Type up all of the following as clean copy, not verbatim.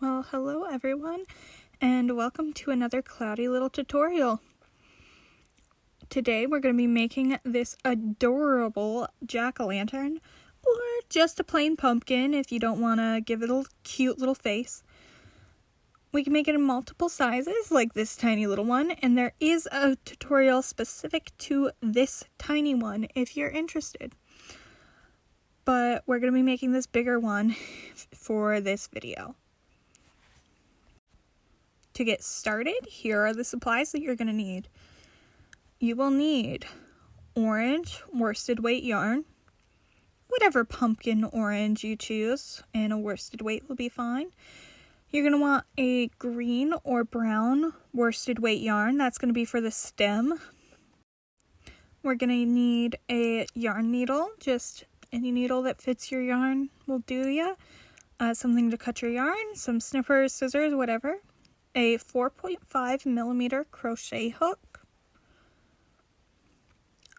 Well, hello everyone, and welcome to another cloudy little tutorial. Today we're going to be making this adorable jack-o'-lantern, or just a plain pumpkin if you don't want to give it a cute little face. We can make it in multiple sizes, like this tiny little one, and there is a tutorial specific to this tiny one if you're interested. But we're going to be making this bigger one for this video. To get started, here are the supplies that you're going to need. You will need orange worsted weight yarn, whatever pumpkin orange you choose, and a worsted weight will be fine. You're going to want a green or brown worsted weight yarn. That's going to be for the stem. We're going to need a yarn needle, just any needle that fits your yarn will do ya. Something to cut your yarn, some snippers, scissors, whatever. A 4.5 millimeter crochet hook.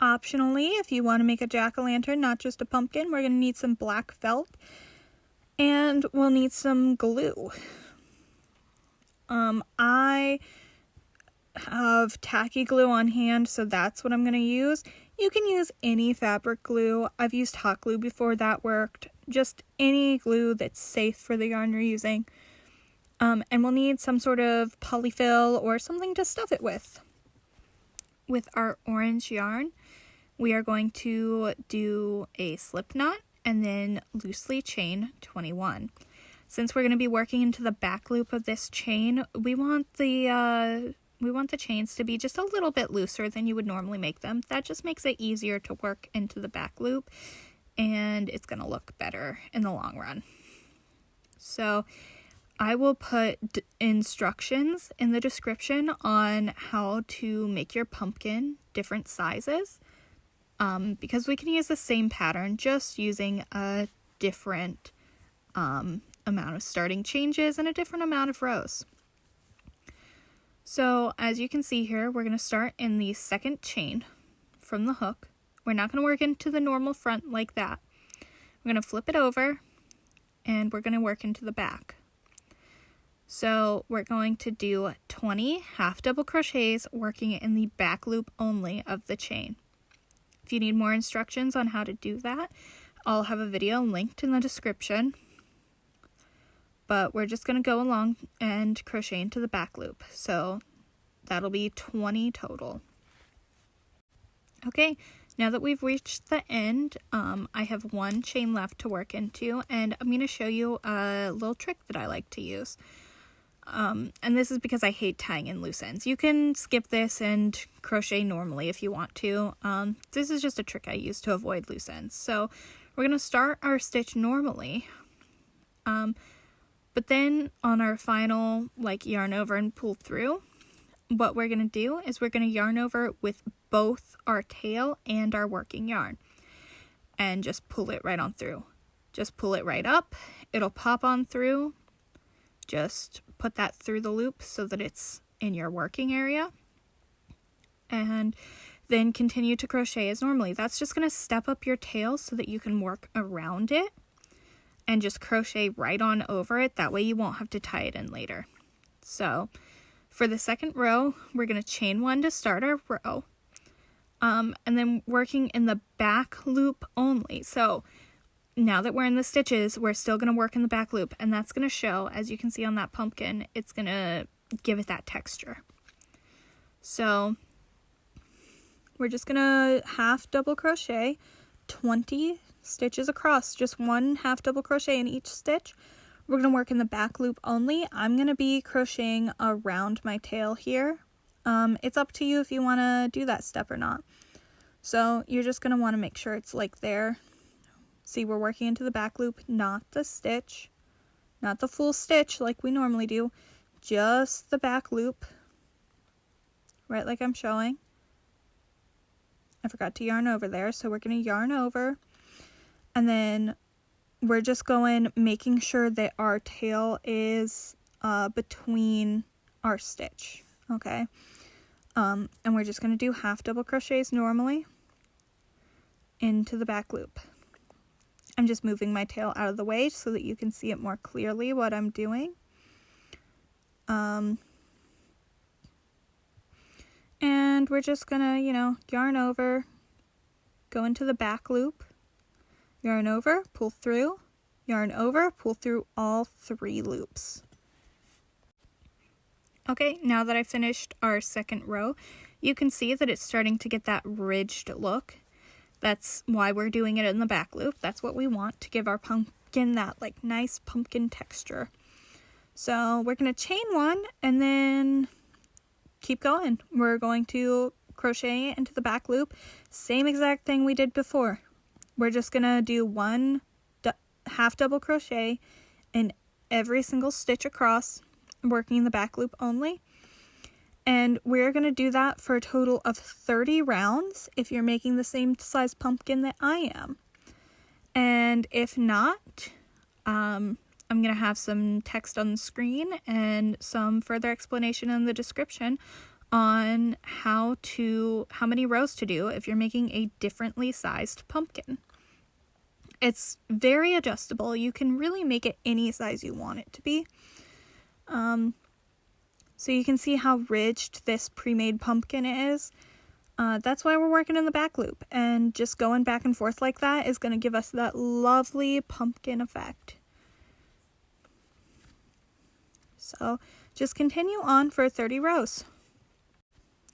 Optionally, if you want to make a jack-o'-lantern, not just a pumpkin, we're going to need some black felt, and we'll need some glue. I have tacky glue on hand, so that's what I'm going to use. You can use any fabric glue. I've used hot glue before, that worked. Just any glue that's safe for the yarn you're using. And we'll need some sort of polyfill or something to stuff it with. With our orange yarn, we are going to do a slip knot and then loosely chain 21. Since we're going to be working into the back loop of this chain, we want the chains to be just a little bit looser than you would normally make them. That just makes it easier to work into the back loop, and it's going to look better in the long run. So I will put instructions in the description on how to make your pumpkin different sizes, because we can use the same pattern, just using a different amount of starting changes and a different amount of rows. So as you can see here, we're going to start in the second chain from the hook. We're not going to work into the normal front like that. We're going to flip it over and we're going to work into the back. So we're going to do 20 half double crochets working in the back loop only of the chain. If you need more instructions on how to do that, I'll have a video linked in the description. But we're just going to go along and crochet into the back loop. So that'll be 20 total. Okay, now that we've reached the end, I have one chain left to work into, and I'm going to show you a little trick that I like to use. And this is because I hate tying in loose ends. You can skip this and crochet normally if you want to. This is just a trick I use to avoid loose ends. So we're going to start our stitch normally. But then on our final, yarn over and pull through, what we're going to do is we're going to yarn over with both our tail and our working yarn. And just pull it right on through. Just pull it right up. It'll pop on through. Just put that through the loop so that it's in your working area. And then continue to crochet as normally. That's just going to step up your tail so that you can work around it. And just crochet right on over it. That way you won't have to tie it in later. So for the second row, we're going to chain one to start our row. And then working in the back loop only. So now that we're in the stitches, we're still going to work in the back loop. And that's going to show, as you can see on that pumpkin, it's going to give it that texture. So we're just going to half double crochet 20 stitches across, just one half double crochet in each stitch. We're going to work in the back loop only. I'm going to be crocheting around my tail here. It's up to you if you want to do that step or not. So you're just going to want to make sure it's there. See, we're working into the back loop, not the stitch, not the full stitch like we normally do, just the back loop, right like I'm showing. I forgot to yarn over there, so we're going to yarn over. And then we're just going, making sure that our tail is between our stitch, okay? And we're just going to do half double crochets normally into the back loop. I'm just moving my tail out of the way so that you can see it more clearly what I'm doing. And we're just gonna, yarn over, go into the back loop, yarn over, pull through, yarn over, pull through all 3 loops. Okay, now that I finished our second row, you can see that it's starting to get that ridged look. That's why we're doing it in the back loop. That's what we want to give our pumpkin that like nice pumpkin texture. So we're going to chain 1 and then keep going. We're going to crochet into the back loop. Same exact thing we did before. We're just going to do 1 half double crochet in every single stitch across, working the back loop only. And we're going to do that for a total of 30 rounds if you're making the same size pumpkin that I am. And if not, I'm going to have some text on the screen and some further explanation in the description on how many rows to do if you're making a differently sized pumpkin. It's very adjustable. You can really make it any size you want it to be. So you can see how ridged this pre-made pumpkin is. That's why we're working in the back loop, and just going back and forth like that is going to give us that lovely pumpkin effect. So just continue on for 30 rows.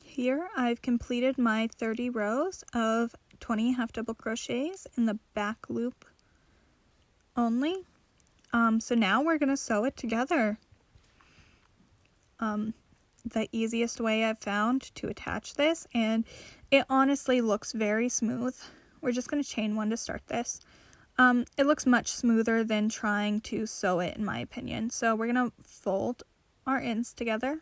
Here I've completed my 30 rows of 20 half double crochets in the back loop only. So now we're going to sew it together. The easiest way I've found to attach this, and it honestly looks very smooth. We're just going to chain 1 to start this. It looks much smoother than trying to sew it, in my opinion. So we're going to fold our ends together,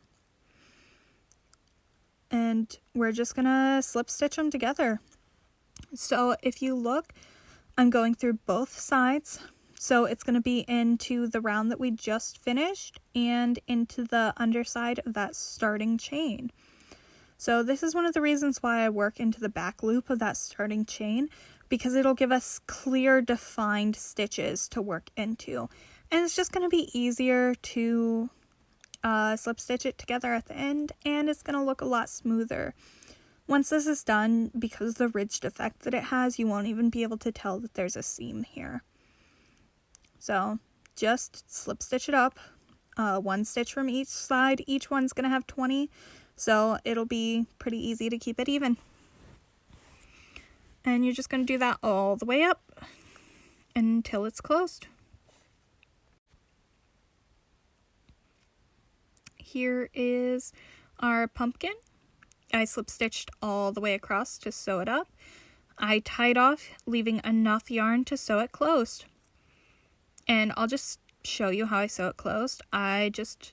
and we're just going to slip stitch them together. So if you look, I'm going through both sides. So it's going to be into the round that we just finished and into the underside of that starting chain. So this is one of the reasons why I work into the back loop of that starting chain, because it'll give us clear defined stitches to work into. And it's just going to be easier to slip stitch it together at the end, and it's going to look a lot smoother. Once this is done, because of the ridged effect that it has, you won't even be able to tell that there's a seam here. So just slip stitch it up, 1 stitch from each side. Each one's going to have 20, so it'll be pretty easy to keep it even. And you're just going to do that all the way up until it's closed. Here is our pumpkin. I slip stitched all the way across to sew it up. I tied off, leaving enough yarn to sew it closed. And I'll just show you how I sew it closed. I just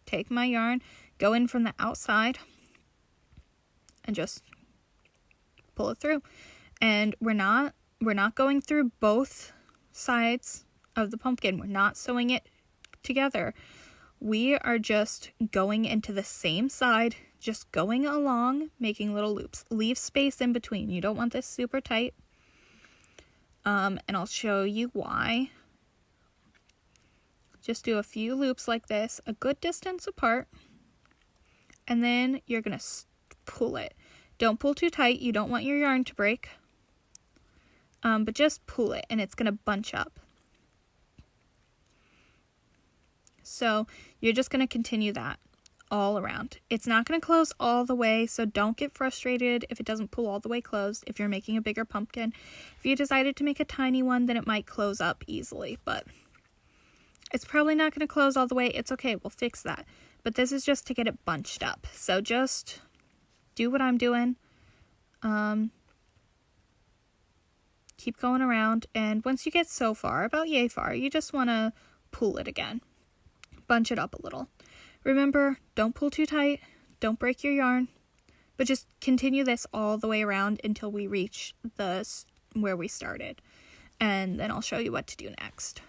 take my yarn, go in from the outside, and just pull it through. And we're not going through both sides of the pumpkin. We're not sewing it together. We are just going into the same side, just going along, making little loops. Leave space in between. You don't want this super tight. And I'll show you why. Just do a few loops like this, a good distance apart, and then you're going to pull it. Don't pull too tight. You don't want your yarn to break, but just pull it, and it's going to bunch up. So you're just going to continue that all around. It's not going to close all the way, so don't get frustrated if it doesn't pull all the way closed if you're making a bigger pumpkin. If you decided to make a tiny one, then it might close up easily, but it's probably not going to close all the way. It's okay. We'll fix that. But this is just to get it bunched up. So just do what I'm doing. Keep going around. And once you get so far, about yay far, you just want to pull it again. Bunch it up a little. Remember, don't pull too tight. Don't break your yarn. But just continue this all the way around until we reach where we started. And then I'll show you what to do next.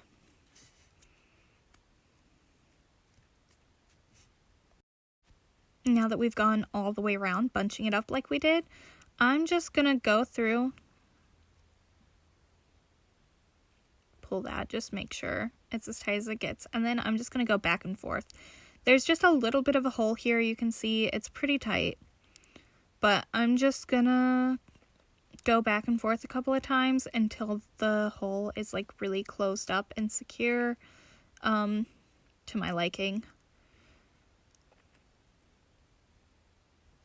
Now that we've gone all the way around, bunching it up like we did, I'm just going to go through, pull that, just make sure it's as tight as it gets, and then I'm just going to go back and forth. There's just a little bit of a hole here. You can see it's pretty tight, but I'm just gonna go back and forth a couple of times until the hole is like really closed up and secure, to my liking.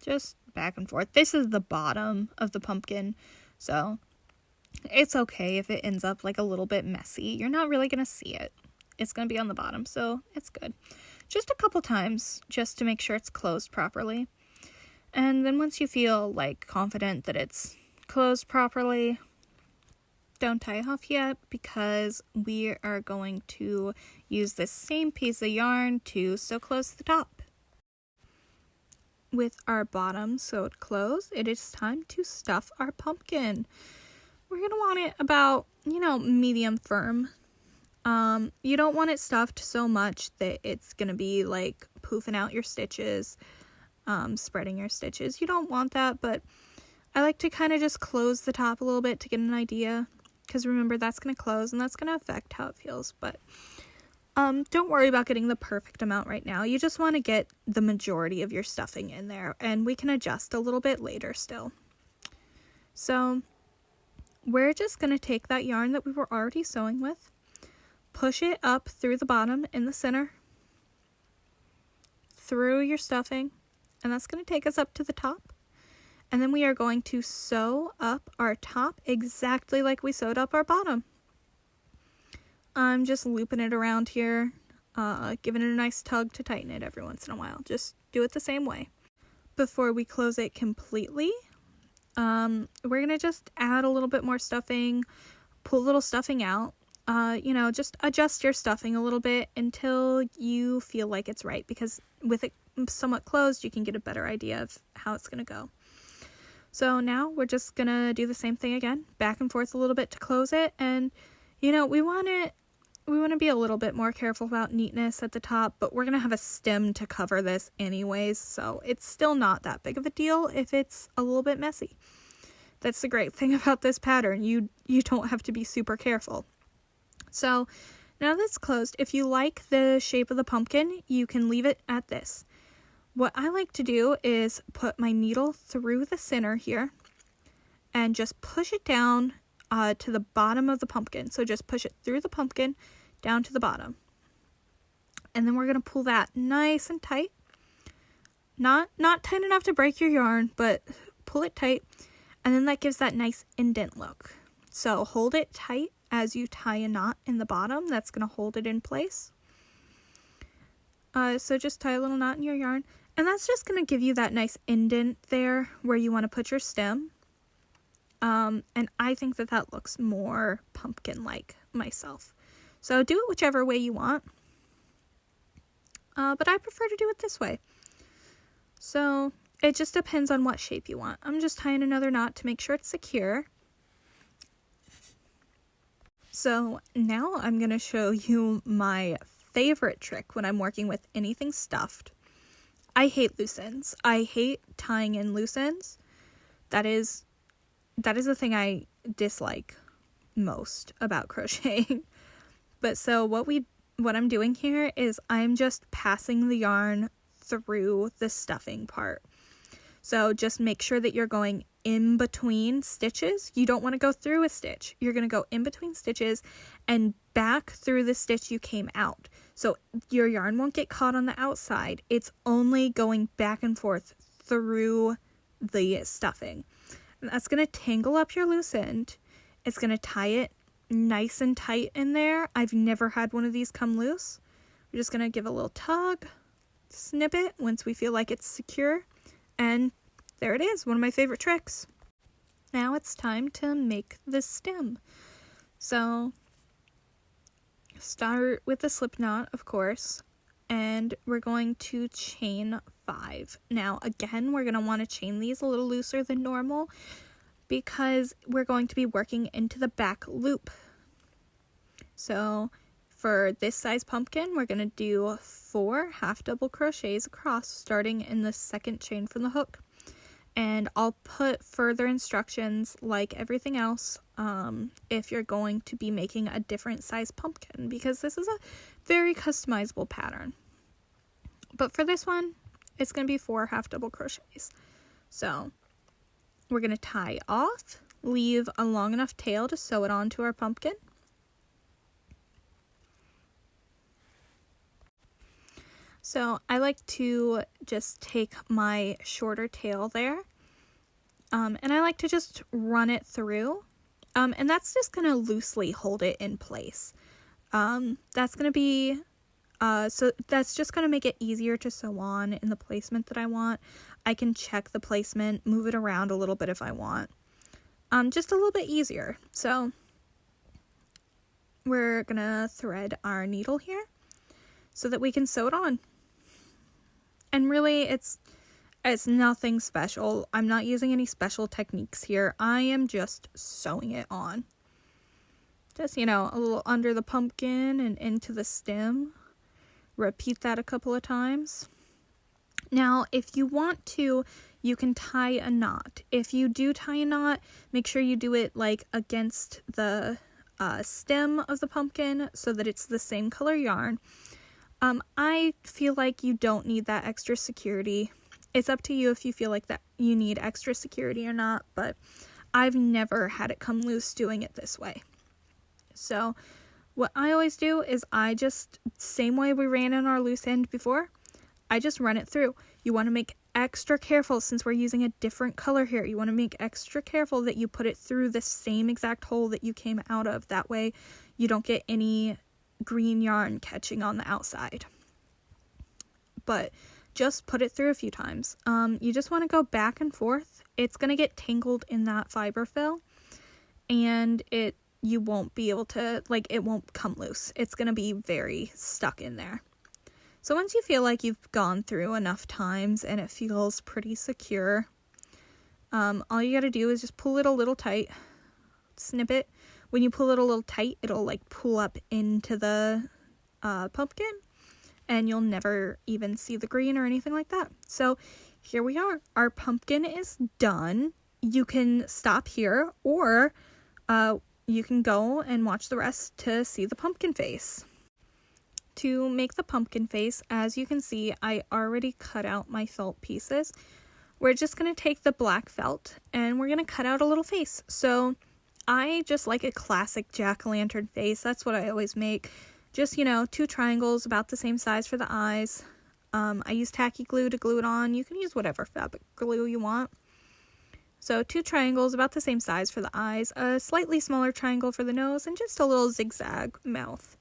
Just back and forth. This is the bottom of the pumpkin, so it's okay if it ends up like a little bit messy. You're not really gonna see it. It's gonna be on the bottom, so it's good. Just a couple times, just to make sure it's closed properly. And then once you feel like confident that it's closed properly, don't tie off yet, because we are going to use this same piece of yarn to sew close the top. With our bottom sewed closed, it is time to stuff our pumpkin. We're going to want it about, medium firm. You don't want it stuffed so much that it's going to be like poofing out your stitches, spreading your stitches. You don't want that, but I like to kind of just close the top a little bit to get an idea, because remember, that's going to close and that's going to affect how it feels. But don't worry about getting the perfect amount right now. You just want to get the majority of your stuffing in there, and we can adjust a little bit later still. So we're just going to take that yarn that we were already sewing with, push it up through the bottom in the center, through your stuffing, and that's going to take us up to the top. And then we are going to sew up our top exactly like we sewed up our bottom. I'm just looping it around here, giving it a nice tug to tighten it every once in a while. Just do it the same way. Before we close it completely, we're going to just add a little bit more stuffing, pull a little stuffing out. Just adjust your stuffing a little bit until you feel like it's right, because with it somewhat closed, you can get a better idea of how it's going to go. So now we're just going to do the same thing again, back and forth a little bit to close it. And, we want to be a little bit more careful about neatness at the top, but we're going to have a stem to cover this anyways, so it's still not that big of a deal if it's a little bit messy. That's the great thing about this pattern. You don't have to be super careful. So now that's closed, if you like the shape of the pumpkin, you can leave it at this. What I like to do is put my needle through the center here and just push it down to the bottom of the pumpkin. So just push it through the pumpkin down to the bottom. And then we're going to pull that nice and tight. Not tight enough to break your yarn, but pull it tight. And then that gives that nice indent look. So hold it tight as you tie a knot in the bottom. That's going to hold it in place. So just tie a little knot in your yarn. And that's just going to give you that nice indent there where you want to put your stem. And I think that looks more pumpkin-like myself. So do it whichever way you want. But I prefer to do it this way. So it just depends on what shape you want. I'm just tying another knot to make sure it's secure. So now I'm going to show you my favorite trick when I'm working with anything stuffed. I hate loose ends. I hate tying in loose ends. That is the thing I dislike most about crocheting. But so what I'm doing here is I'm just passing the yarn through the stuffing part. So just make sure that you're going in between stitches. You don't want to go through a stitch. You're going to go in between stitches and back through the stitch you came out. So your yarn won't get caught on the outside. It's only going back and forth through the stuffing. And that's going to tangle up your loose end. It's going to tie it nice and tight in there. I've never had one of these come loose. We're just going to give a little tug, snip it once we feel like it's secure, and there it is, one of my favorite tricks. Now it's time to make the stem. So start with the slip knot, of course, and we're going to chain 5. Now again, we're going to want to chain these a little looser than normal because we're going to be working into the back loop. So for this size pumpkin, we're going to do 4 half double crochets across, starting in the second chain from the hook. And I'll put further instructions, like everything else, if you're going to be making a different size pumpkin, because this is a very customizable pattern. But for this one, it's going to be 4 half double crochets. So we're going to tie off, leave a long enough tail to sew it onto our pumpkin. So I like to just take my shorter tail there, and I like to just run it through, and that's just going to loosely hold it in place. That's going to be, so that's just going to make it easier to sew on in the placement that I want. I can check the placement, move it around a little bit if I want. Just a little bit easier. So we're going to thread our needle here so that we can sew it on. And really, it's nothing special. I'm not using any special techniques here. I am just sewing it on. Just, you know, a little under the pumpkin and into the stem. Repeat that a couple of times. Now, if you want to, you can tie a knot. If you do tie a knot, make sure you do it like against the stem of the pumpkin so that it's the same color yarn. I feel like you don't need that extra security. It's up to you if you feel like that you need extra security or not, but I've never had it come loose doing it this way. So what I always do is I just, same way we ran in our loose end before, I just run it through. You want to make extra careful, since we're using a different color here, you want to make extra careful that you put it through the same exact hole that you came out of. That way you don't get any green yarn catching on the outside. But just put it through a few times. You just want to go back and forth. It's going to get tangled in that fiber fill, and you won't be able to, like, it won't come loose. It's going to be very stuck in there. So once you feel like you've gone through enough times and it feels pretty secure, all you got to do is just pull it a little tight, snip it. When you pull it a little tight, it'll like pull up into the pumpkin, and you'll never even see the green or anything like that. So here we are. Our pumpkin is done. You can stop here, or you can go and watch the rest to see the pumpkin face. To make the pumpkin face, as you can see, I already cut out my felt pieces. We're just going to take the black felt and we're going to cut out a little face. So I just like a classic jack-o'-lantern face. That's what I always make. Just, you know, 2 triangles about the same size for the eyes. I use tacky glue to glue it on. You can use whatever fabric glue you want. So 2 triangles about the same size for the eyes, a slightly smaller triangle for the nose, and just a little zigzag mouth.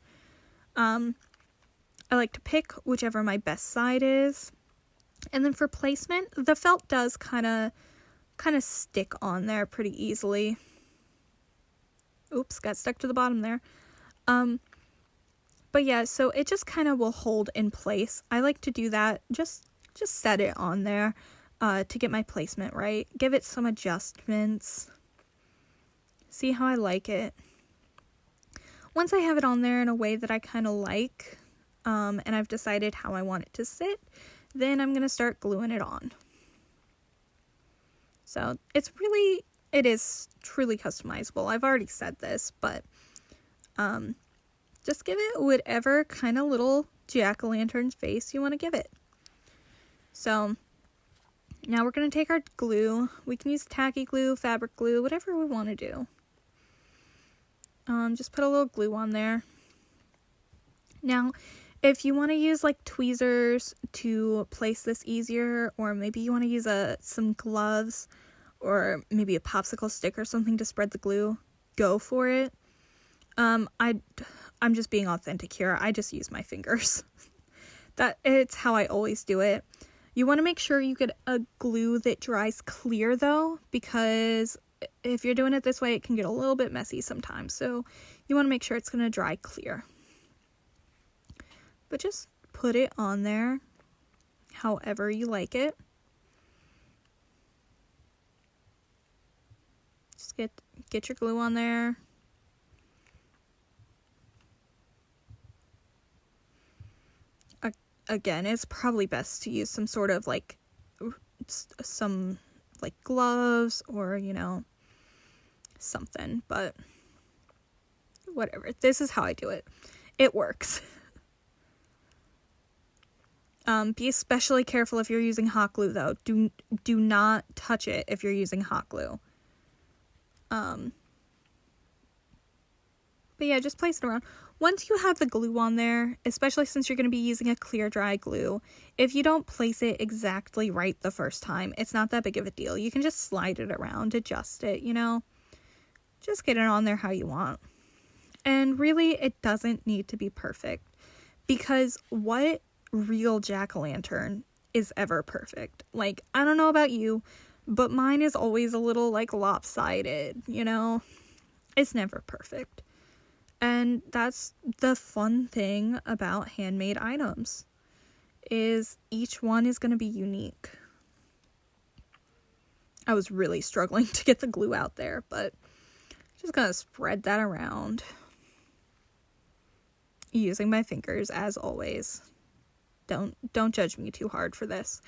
I like to pick whichever my best side is. And then for placement, the felt does kind of stick on there pretty easily. Oops, got stuck to the bottom there. But yeah, so it just kind of will hold in place. I like to do that, just set it on there to get my placement right. Give it some adjustments. See how I like it. Once I have it on there in a way that I kind of like, and I've decided how I want it to sit, then I'm going to start gluing it on. So it is truly customizable. I've already said this, but just give it whatever kind of little jack-o'-lantern face you want to give it. So now we're going to take our glue. We can use tacky glue, fabric glue, whatever we want to do. Just put a little glue on there. Now, if you want to use like tweezers to place this easier, or maybe you want to use some gloves or maybe a popsicle stick or something to spread the glue, go for it. I'm just being authentic here. I just use my fingers. It's how I always do it. You want to make sure you get a glue that dries clear though, because if you're doing it this way, it can get a little bit messy sometimes. So you want to make sure it's going to dry clear. But just put it on there however you like it. Just get your glue on there. Again, it's probably best to use some sort of like some like gloves or, you know, something, but whatever. This is how I do it. It works. Be especially careful if you're using hot glue though. Do not touch it if you're using hot glue. But yeah, just place it around. Once you have the glue on there, especially since you're going to be using a clear dry glue, if you don't place it exactly right the first time, it's not that big of a deal. You can just slide it around, adjust it, you know. Just get it on there how you want. And really, it doesn't need to be perfect, because what real jack-o'-lantern is ever perfect? Like, I don't know about you, but mine is always a little like lopsided, you know? It's never perfect. And that's the fun thing about handmade items, is each one is going to be unique. I was really struggling to get the glue out there, but just going to spread that around. Using my fingers as always. Don't judge me too hard for this.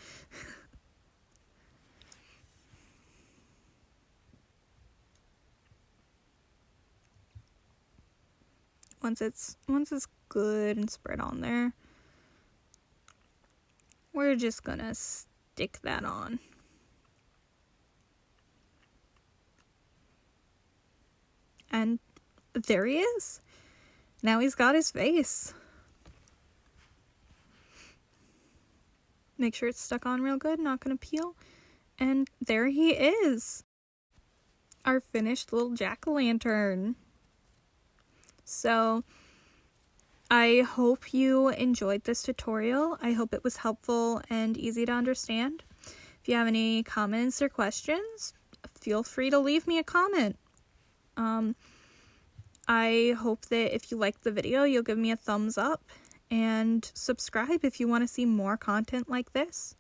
Once it's good and spread on there, we're just gonna stick that on. And there he is. Now he's got his face. Make sure it's stuck on real good, not gonna peel. And there he is. Our finished little jack-o'-lantern. So, I hope you enjoyed this tutorial. I hope it was helpful and easy to understand. If you have any comments or questions, feel free to leave me a comment. I hope that if you liked the video, you'll give me a thumbs up and subscribe if you want to see more content like this.